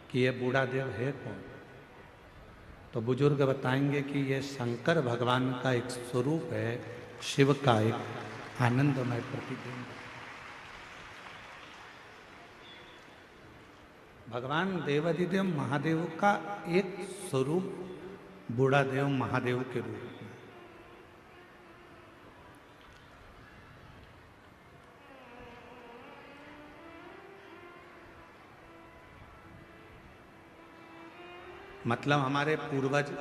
कि ये बूढ़ा देव है कौन। तो बुजुर्ग बताएंगे कि ये शंकर भगवान का एक स्वरूप है, शिव का एक आनंदमय प्रतिबिंब। भगवान देवाधिदेव महादेव का एक स्वरूप बूढ़ा देव महादेव के रूप में। मतलब हमारे पूर्वज,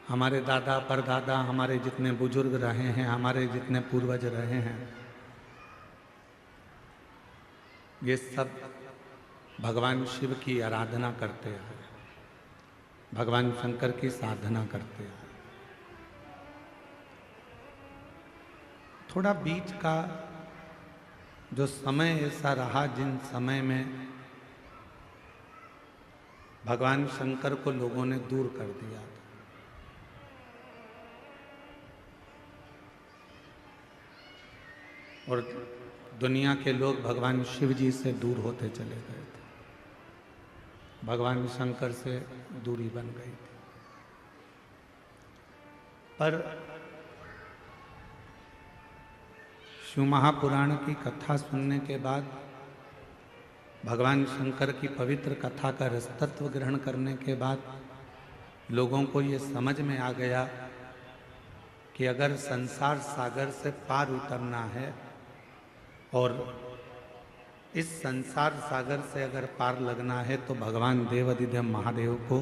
हमारे दादा परदादा, हमारे जितने बुजुर्ग रहे हैं, हमारे जितने पूर्वज रहे हैं, ये सब भगवान शिव की आराधना करते हैं, भगवान शंकर की साधना करते हैं। थोड़ा बीच का जो समय ऐसा रहा जिन समय में भगवान शंकर को लोगों ने दूर कर दिया था। और दुनिया के लोग भगवान शिव जी से दूर होते चले गए थे, भगवान शंकर से दूरी बन गई थी। पर शिव महापुराण की कथा सुनने के बाद, भगवान शंकर की पवित्र कथा का रसतत्व ग्रहण करने के बाद लोगों को ये समझ में आ गया कि अगर संसार सागर से पार उतरना है और इस संसार सागर से अगर पार लगना है तो भगवान देवाधिदेव महादेव को,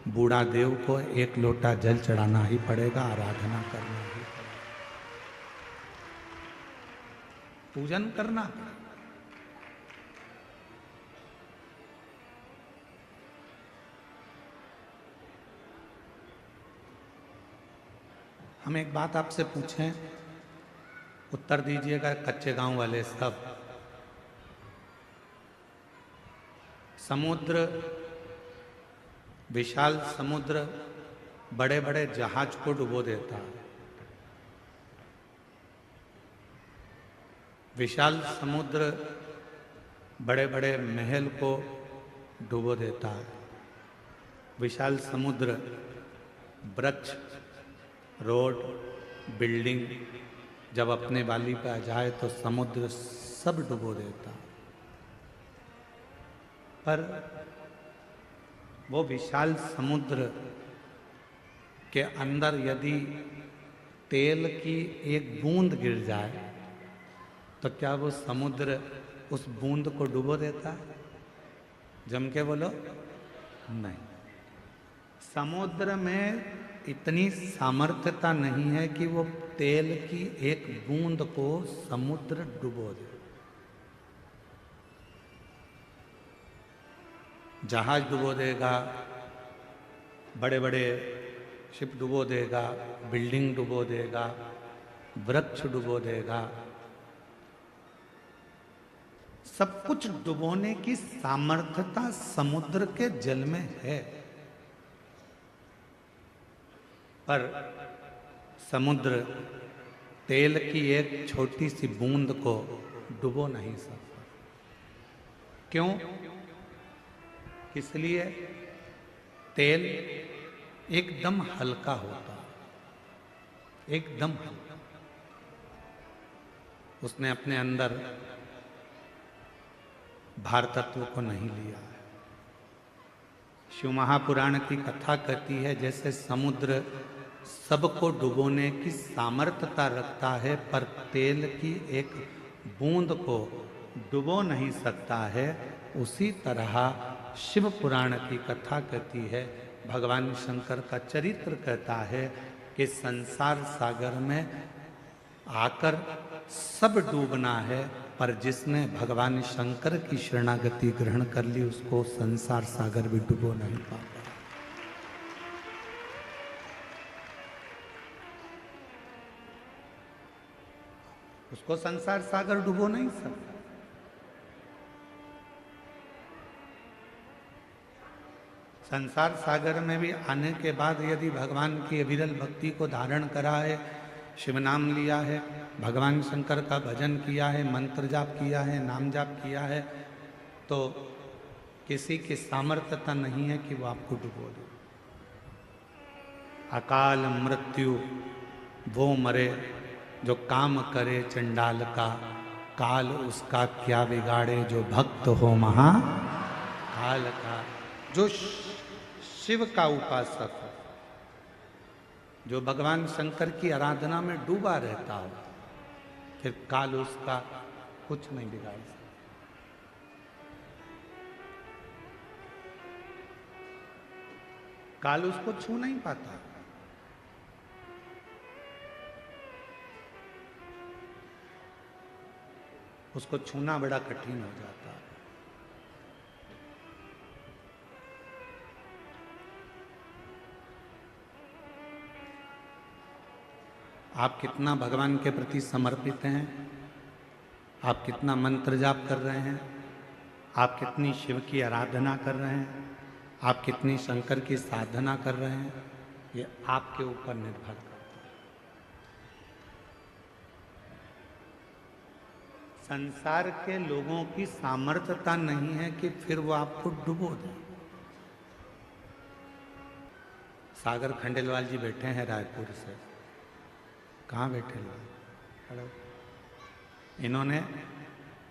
बूढ़ा देव को एक लोटा जल चढ़ाना ही पड़ेगा, आराधना करना ही पड़ेगा, पूजन करना पड़ेगा। हम एक बात आपसे पूछें, उत्तर दीजिएगा कच्चे गांव वाले सब। समुद्र, विशाल समुद्र बड़े बड़े जहाज को डुबो देता है। विशाल समुद्र बड़े बड़े महल को डुबो देता है। विशाल समुद्र वृक्ष, रोड, बिल्डिंग जब अपने वाली पे आ जाए तो समुद्र सब डुबो देता। पर वो विशाल समुद्र के अंदर यदि तेल की एक बूंद गिर जाए तो क्या वो समुद्र उस बूंद को डुबो देता? जम के बोलो, नहीं। समुद्र में इतनी सामर्थ्यता नहीं है कि वो तेल की एक बूंद को समुद्र डुबो दे। जहाज डुबो देगा, बड़े बड़े शिप डुबो देगा, बिल्डिंग डुबो देगा, वृक्ष डुबो देगा, सब कुछ डुबोने की सामर्थ्यता समुद्र के जल में है। पर समुद्र तेल की एक छोटी सी बूंद को डुबो नहीं सकता। क्यों? इसलिए तेल एकदम हल्का होता है, एकदम हल्का। उसने अपने अंदर भार तत्व को नहीं लिया है। शिव महापुराण की कथा कहती है जैसे समुद्र सबको डुबोने की सामर्थ्यता रखता है पर तेल की एक बूंद को डुबो नहीं सकता है, उसी तरह शिव पुराण की कथा कहती है, भगवान शंकर का चरित्र कहता है कि संसार सागर में आकर सब डूबना है, पर जिसने भगवान शंकर की शरणागति ग्रहण कर ली उसको संसार सागर भी डुबो नहीं पाता। उसको संसार सागर डुबो नहीं सकता। संसार सागर में भी आने के बाद यदि भगवान की अविरल भक्ति को धारण करा है, शिव नाम लिया है, भगवान शंकर का भजन किया है, मंत्र जाप किया है, नाम जाप किया है, तो किसी की सामर्थ्यता नहीं है कि वो आपको डुबो दे। अकाल मृत्यु वो मरे जो काम करे चंडाल का, काल उसका क्या बिगाड़े जो भक्त हो महा काल का। जो शिव का उपासक हो, जो भगवान शंकर की आराधना में डूबा रहता हो, फिर काल उसका कुछ नहीं बिगाड़ सकता। काल उसको छू नहीं पाता। उसको छूना बड़ा कठिन हो जाता है। आप कितना भगवान के प्रति समर्पित हैं, आप कितना मंत्र जाप कर रहे हैं, आप कितनी शिव की आराधना कर रहे हैं, आप कितनी शंकर की साधना कर रहे हैं, ये आपके ऊपर निर्भर करता है। संसार के लोगों की सामर्थ्यता नहीं है कि फिर वो आपको डुबो दे। सागर खंडेलवाल जी बैठे हैं रायपुर से। कहाँ बैठे लोग? हेलो। इन्होंने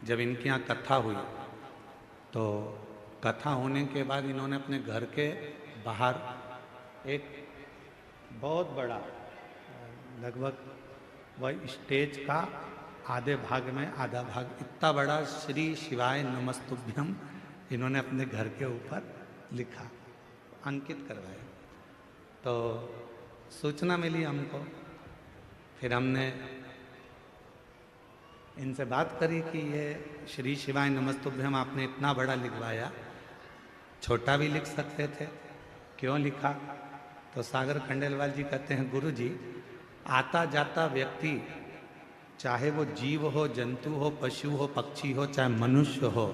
जब इनके यहाँ कथा हुई तो कथा होने के बाद इन्होंने अपने घर के बाहर एक बहुत बड़ा, लगभग वह स्टेज का आधे भाग में आधा भाग इतना बड़ा श्री शिवाय नमस्तुभ्यम इन्होंने अपने घर के ऊपर लिखा, अंकित करवाया। तो सूचना मिली हमको, फिर हमने इनसे बात करी कि ये श्री शिवाय नमस्तुभ्यम आपने इतना बड़ा लिखवाया, छोटा भी लिख सकते थे, क्यों लिखा? तो सागर खंडेलवाल जी कहते हैं, गुरु जी, आता जाता व्यक्ति, चाहे वो जीव हो, जंतु हो, पशु हो, पक्षी हो, चाहे मनुष्य हो,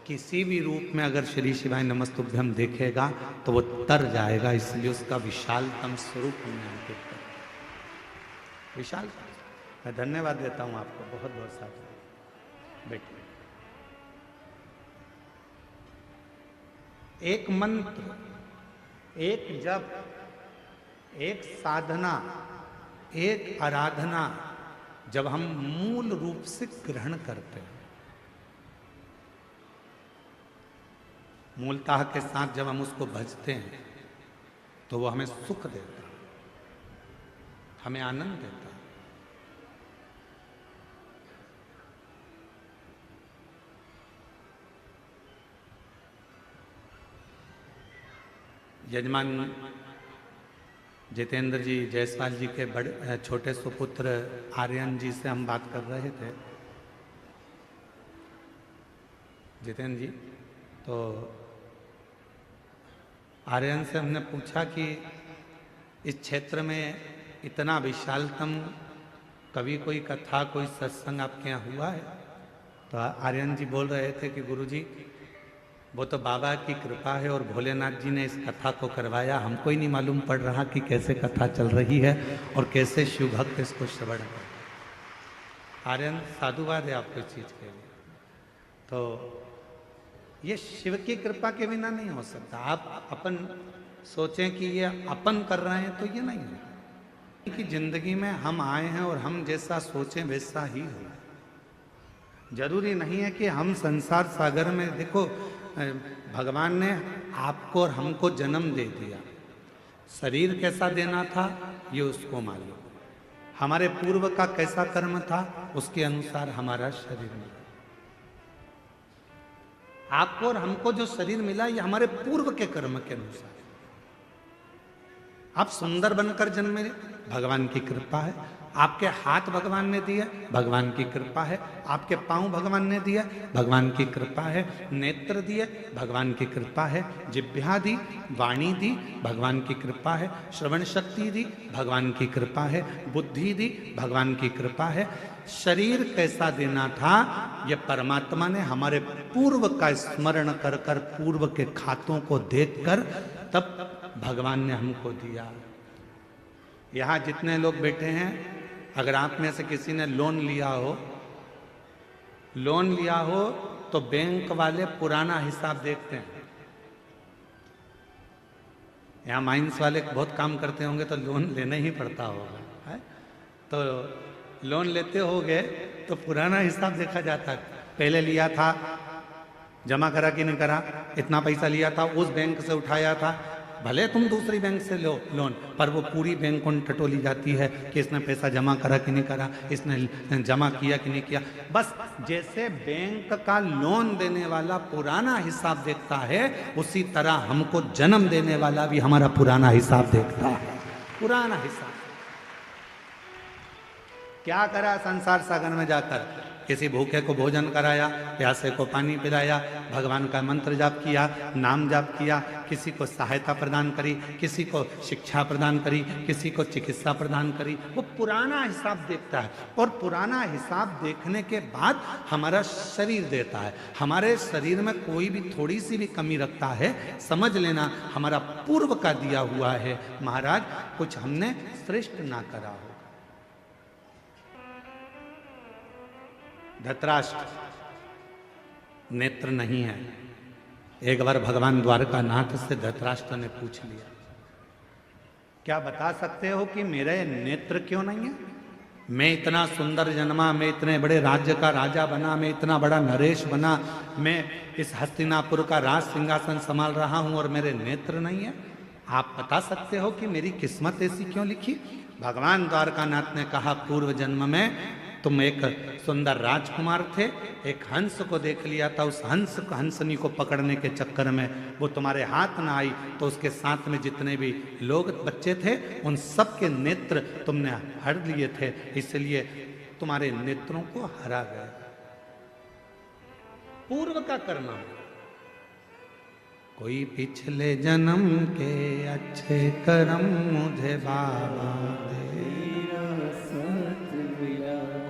किसी भी रूप में अगर श्री शिवाय नमस्तुभ्यम देखेगा तो वो तर जाएगा, इसलिए उसका विशालतम स्वरूप हमने अंकित कर। विशाल, मैं धन्यवाद देता हूं आपको बहुत बहुत सारा। बेटे, एक मंत्र, एक जप, एक साधना, एक आराधना जब हम मूल रूप से ग्रहण करते हैं, मूलतः के साथ जब हम उसको भजते हैं, तो वो हमें सुख देता है, हमें आनंद देता है। यजमान जितेंद्र जी जायसवाल जी के बड़े छोटे सुपुत्र आर्यन जी से हम बात कर रहे थे। जितेंद्र जी, तो आर्यन से हमने पूछा कि इस क्षेत्र में इतना विशालतम कभी कोई कथा, कोई सत्संग आपके यहाँ हुआ है? तो आर्यन जी बोल रहे थे कि गुरुजी, वो तो बाबा की कृपा है और भोलेनाथ जी ने इस कथा को करवाया, हमको ही नहीं मालूम पड़ रहा कि कैसे कथा चल रही है और कैसे शिव भक्त इसको श्रवण कर। आर्यन, साधुवाद है आपको इस चीज के लिए। तो ये शिव की कृपा के बिना नहीं हो सकता। आप अपन सोचें कि ये अपन कर रहे हैं, तो ये नहीं है कि जिंदगी में हम आए हैं और हम जैसा सोचें वैसा ही हो। जरूरी नहीं है कि हम संसार सागर में, देखो भगवान ने आपको और हमको जन्म दे दिया, शरीर कैसा देना था ये उसको मालूम, हमारे पूर्व का कैसा कर्म था उसके अनुसार हमारा शरीर मिला। आपको और हमको जो शरीर मिला ये हमारे पूर्व के कर्म के अनुसार। आप सुंदर बनकर जन्मे, भगवान की कृपा है। आपके हाथ भगवान ने दिए, भगवान की कृपा है। आपके पांव भगवान ने दिए, भगवान की कृपा है। नेत्र दिए, भगवान की कृपा है। जिह्वा दी, वाणी दी, भगवान की कृपा है। श्रवण शक्ति दी, भगवान की कृपा है। बुद्धि दी, भगवान की कृपा है। शरीर कैसा देना था ये परमात्मा ने हमारे पूर्व का स्मरण कर कर, पूर्व के खातों को देखकर तब भगवान ने हमको दिया। यहाँ जितने लोग बैठे हैं अगर आप में से किसी ने लोन लिया हो तो बैंक वाले पुराना हिसाब देखते हैं। यहाँ माइंस वाले बहुत काम करते होंगे तो लोन लेना ही पड़ता होगा, है? तो लोन लेते होगे तो पुराना हिसाब देखा जाता है। पहले लिया था, जमा करा कि नहीं करा, इतना पैसा लिया था, उस बैंक से उठाया था, भले तुम दूसरी बैंक से लो लोन, पर वो पूरी बैंक उन टटोली जाती है कि इसने पैसा जमा करा कि नहीं करा, इसने जमा किया कि नहीं किया। बस जैसे बैंक का लोन देने वाला पुराना हिसाब देखता है, उसी तरह हमको जन्म देने वाला भी हमारा पुराना हिसाब देखता है। पुराना हिसाब क्या करा संसार सागर में जाकर, किसी भूखे को भोजन कराया, प्यासे को पानी पिलाया, भगवान का मंत्र जाप किया, नाम जाप किया, किसी को सहायता प्रदान करी, किसी को शिक्षा प्रदान करी, किसी को चिकित्सा प्रदान करी। वो पुराना हिसाब देखता है और पुराना हिसाब देखने के बाद हमारा शरीर देता है। हमारे शरीर में कोई भी थोड़ी सी भी कमी रखता है, समझ लेना हमारा पूर्व का दिया हुआ है। महाराज कुछ हमने श्रेष्ठ ना करा हो। धृतराष्ट्र नेत्र नहीं है। एक बार भगवान द्वारकानाथ से धृतराष्ट्र ने पूछ लिया, क्या बता सकते हो कि मेरे नेत्र क्यों नहीं है? मैं इतना सुंदर जन्मा, मैं इतने बड़े राज्य का राजा बना, मैं इतना बड़ा नरेश बना, मैं इस हस्तिनापुर का राज सिंहासन संभाल रहा हूं और मेरे नेत्र नहीं है। आप बता सकते हो कि मेरी किस्मत ऐसी क्यों लिखी? भगवान द्वारकानाथ ने कहा, पूर्व जन्म में तुम एक सुंदर राजकुमार थे, एक हंस को देख लिया था, उस हंसनी को पकड़ने के चक्कर में वो तुम्हारे हाथ ना आई, तो उसके साथ में जितने भी लोग बच्चे थे उन सब के नेत्र तुमने हर लिए थे, इसलिए तुम्हारे नेत्रों को हरा गया। पूर्व का करना। कोई पिछले जन्म के अच्छे कर्म मुझे बाबा दे,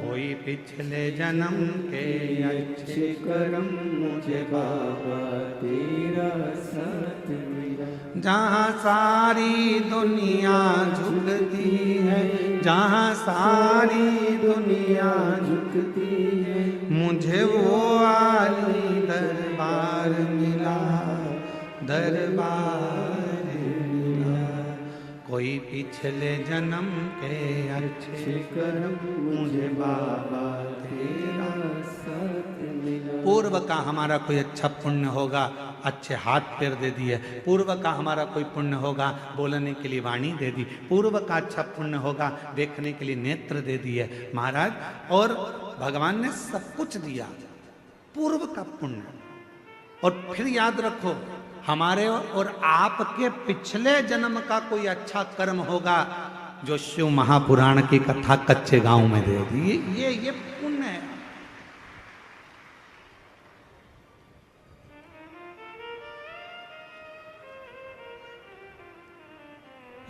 कोई पिछले जन्म के अच्छे कर्म मुझे बाबा तेरा साथ मिला। जहाँ सारी दुनिया झुकती है, जहाँ सारी दुनिया झुकती है, मुझे वो आली दरबार मिला, दरबार मिला। कोई पिछले जन्म के अच्छे कर्म मुझे बाबा तेरा साथ मिला। पूर्व का हमारा कोई अच्छा पुण्य होगा, अच्छे हाथ पैर दे दिए। पूर्व का हमारा कोई पुण्य होगा, बोलने के लिए वाणी दे दी। पूर्व का अच्छा पुण्य होगा, देखने के लिए नेत्र दे दिए महाराज। और भगवान ने सब कुछ दिया, पूर्व का पुण्य। और फिर याद रखो, हमारे और आपके पिछले जन्म का कोई अच्छा कर्म होगा जो शिव महापुराण की कथा कच्चे गांव में दे दी। ये पुण्य है।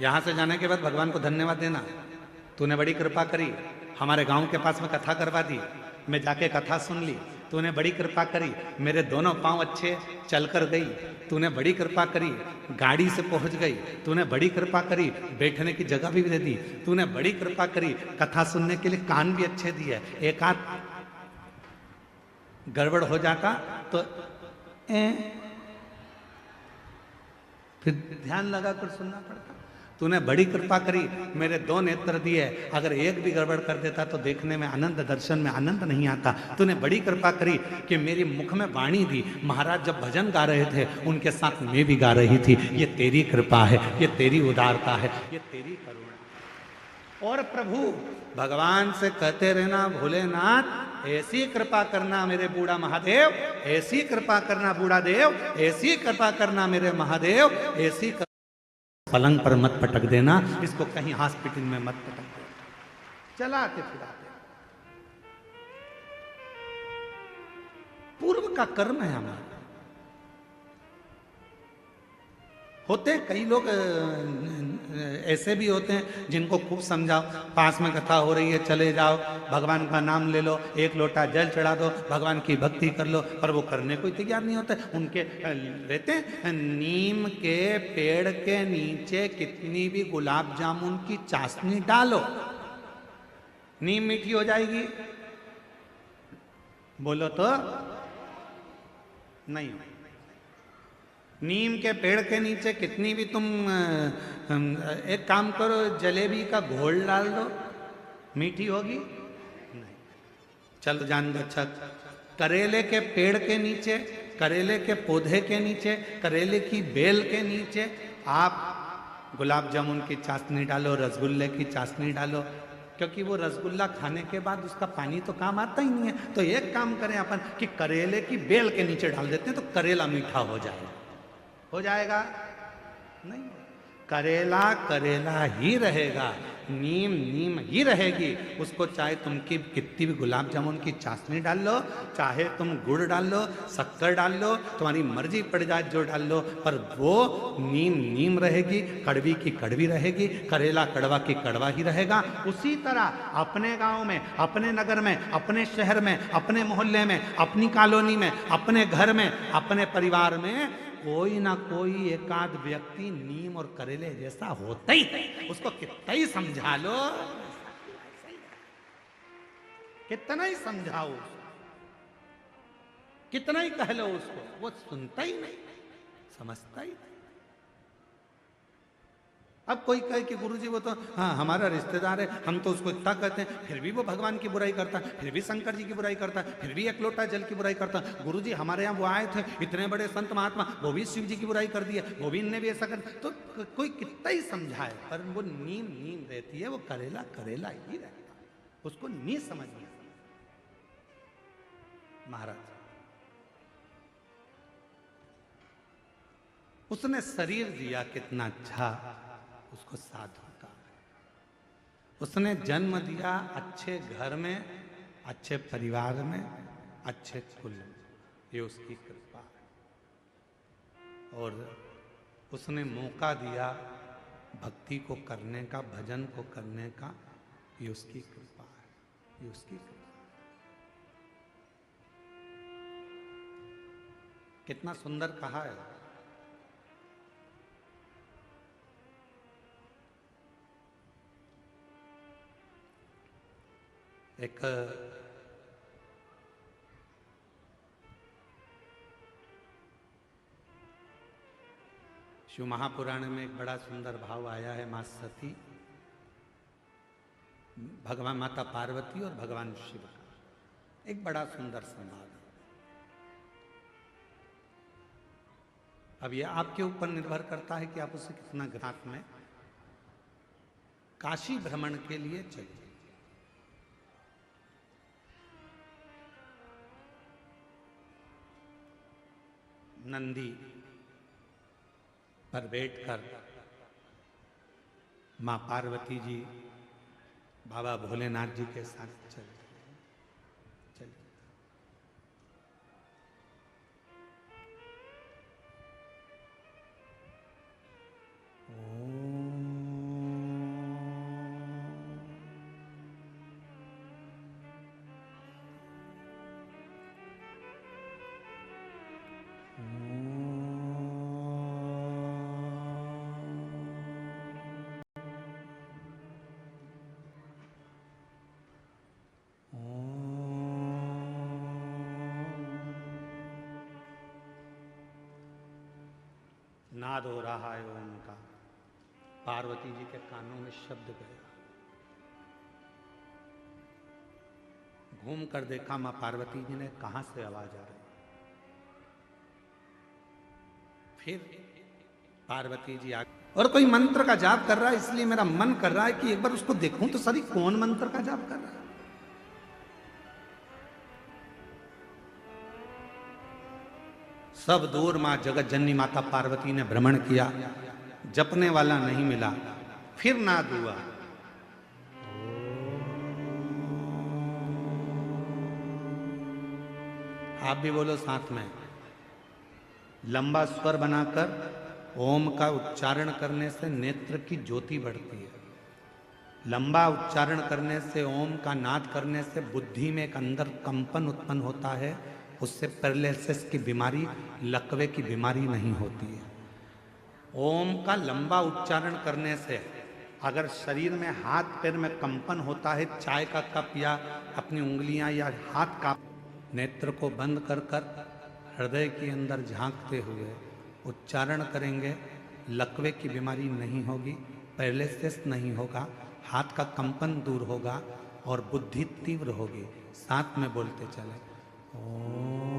यहां से जाने के बाद भगवान को धन्यवाद देना, तूने बड़ी कृपा करी, हमारे गांव के पास में कथा करवा दी, मैं जाके कथा सुन ली, तूने बड़ी कृपा करी, मेरे दोनों पांव अच्छे चलकर गई, तूने बड़ी कृपा करी, गाड़ी से पहुंच गई, तूने बड़ी कृपा करी, बैठने की जगह भी दे दी, तूने बड़ी कृपा करी, कथा सुनने के लिए कान भी अच्छे दिए। एक आध गड़बड़ हो जाता तो फिर ध्यान लगा कर सुनना पड़ता। तूने बड़ी कृपा करी, मेरे दो नेत्र दिए, अगर एक भी गड़बड़ कर देता तो देखने में आनंद, दर्शन में आनंद नहीं आता। तूने बड़ी कृपा करी कि मेरी मुख में वाणी दी, महाराज जब भजन गा रहे थे उनके साथ मैं भी गा रही थी। ये तेरी कृपा है, ये तेरी उदारता है, ये तेरी करुणा। और प्रभु भगवान से कहते रहना, भोलेनाथ ऐसी कृपा करना मेरे बूढ़ा महादेव, ऐसी कृपा करना बूढ़ा देव, ऐसी कृपा करना मेरे महादेव, ऐसी पलंग पर मत पटक देना, इसको कहीं हॉस्पिटल में मत पटक देना, चलाते फिराते। पूर्व का कर्म है हमारा। होते कई लोग ऐसे भी होते हैं जिनको खूब समझाओ, पास में कथा हो रही है चले जाओ, भगवान का नाम ले लो, एक लोटा जल चढ़ा दो, भगवान की भक्ति कर लो, पर वो करने को तैयार नहीं होते। उनके रहते हैं नीम के पेड़ के नीचे कितनी भी गुलाब जामुन की चाशनी डालो, नीम मीठी हो जाएगी? बोलो तो। नहीं हो। नीम के पेड़ के नीचे कितनी भी तुम एक काम करो, जलेबी का घोल डाल दो, मीठी होगी? नहीं। चलो जान दो। अच्छा, करेले के पेड़ के नीचे, करेले के पौधे के नीचे, करेले की बेल के नीचे आप गुलाब जामुन की चाशनी डालो, रसगुल्ले की चाशनी डालो, क्योंकि वो रसगुल्ला खाने के बाद उसका पानी तो काम आता ही नहीं है। तो एक काम करें अपन कि करेले की बेल के नीचे डाल देते हैं, तो करेला मीठा हो जाएगा। हो जाएगा? नहीं, करेला करेला ही रहेगा, नीम नीम ही रहेगी। उसको चाहे तुम की कितनी भी गुलाब जामुन की चाशनी डाल लो, चाहे तुम गुड़ डाल लो, शक्कर डाल लो, तुम्हारी मर्जी पड़ जाए जो डाल लो, पर वो नीम नीम रहेगी, कड़वी की कड़वी रहेगी, करेला कड़वा की कड़वा ही रहेगा। उसी तरह अपने गांव में, अपने नगर में, अपने शहर में, अपने मोहल्ले में, अपनी कॉलोनी में, अपने घर में, अपने परिवार में कोई ना कोई एकाध व्यक्ति नीम और करेले जैसा होता ही है। उसको कितना ही समझा लो, कितना ही समझाओ, कितना ही कह लो उसको, वो सुनता ही नहीं, समझता ही नहीं। अब कोई कहे कि गुरुजी वो तो हाँ हमारा रिश्तेदार है, हम तो उसको इतना कहते हैं, फिर भी वो भगवान की बुराई करता है, फिर भी शंकर जी की बुराई करता है, फिर भी एक लोटा जल की बुराई करता है। गुरुजी हमारे यहाँ वो आए थे, इतने बड़े संत महात्मा, वो भी शिव जी की बुराई कर दिए, वो भी इनने भी ऐसा कर। तो कोई कितना ही समझाए, पर वो नीम नीम रहती है, वो करेला करेला ही रहता है, उसको नहीं समझ में। महाराज उसने शरीर दिया कितना अच्छा, उसको साधु का। उसने जन्म दिया अच्छे घर में, अच्छे परिवार में, अच्छे कुल में, ये उसकी कृपा है। और उसने मौका दिया भक्ति को करने का, भजन को करने का, ये उसकी कृपा है, ये उसकी कृपा। कितना सुंदर कहा है। एक शिव महापुराण में एक बड़ा सुंदर भाव आया है। मां सती, भगवान माता पार्वती और भगवान शिव का एक बड़ा सुंदर संवाद। अब ये आपके ऊपर निर्भर करता है कि आप उसे कितना ग्रास में। काशी भ्रमण के लिए चलिए। नंदी पर बैठकर मां पार्वती जी बाबा भोलेनाथ जी के साथ चलिए। नाद हो रहा है ओम का, पार्वती जी के कानों में शब्द गया। घूम कर देखा मां पार्वती जी ने, कहां से आवाज आ रही। फिर पार्वती जी आ, और कोई मंत्र का जाप कर रहा है, इसलिए मेरा मन कर रहा है कि एक बार उसको देखूं तो सही, कौन मंत्र का जाप कर रहा है। सब दूर मां जगत जननी माता पार्वती ने भ्रमण किया, जपने वाला नहीं मिला। फिर नाद हुआ, आप भी बोलो साथ में। लंबा स्वर बनाकर ओम का उच्चारण करने से नेत्र की ज्योति बढ़ती है। लंबा उच्चारण करने से, ओम का नाद करने से बुद्धि में एक अंदर कंपन उत्पन्न होता है, उससे पैरालिसिस की बीमारी, लकवे की बीमारी नहीं होती है। ओम का लंबा उच्चारण करने से अगर शरीर में हाथ पैर में कंपन होता है, चाय का कप या अपनी उंगलियां या हाथ का, नेत्र को बंद कर कर हृदय के अंदर झांकते हुए उच्चारण करेंगे, लकवे की बीमारी नहीं होगी, पैरालिसिस नहीं होगा, हाथ का कंपन दूर होगा और बुद्धि तीव्र होगी। साथ में बोलते चले ओम।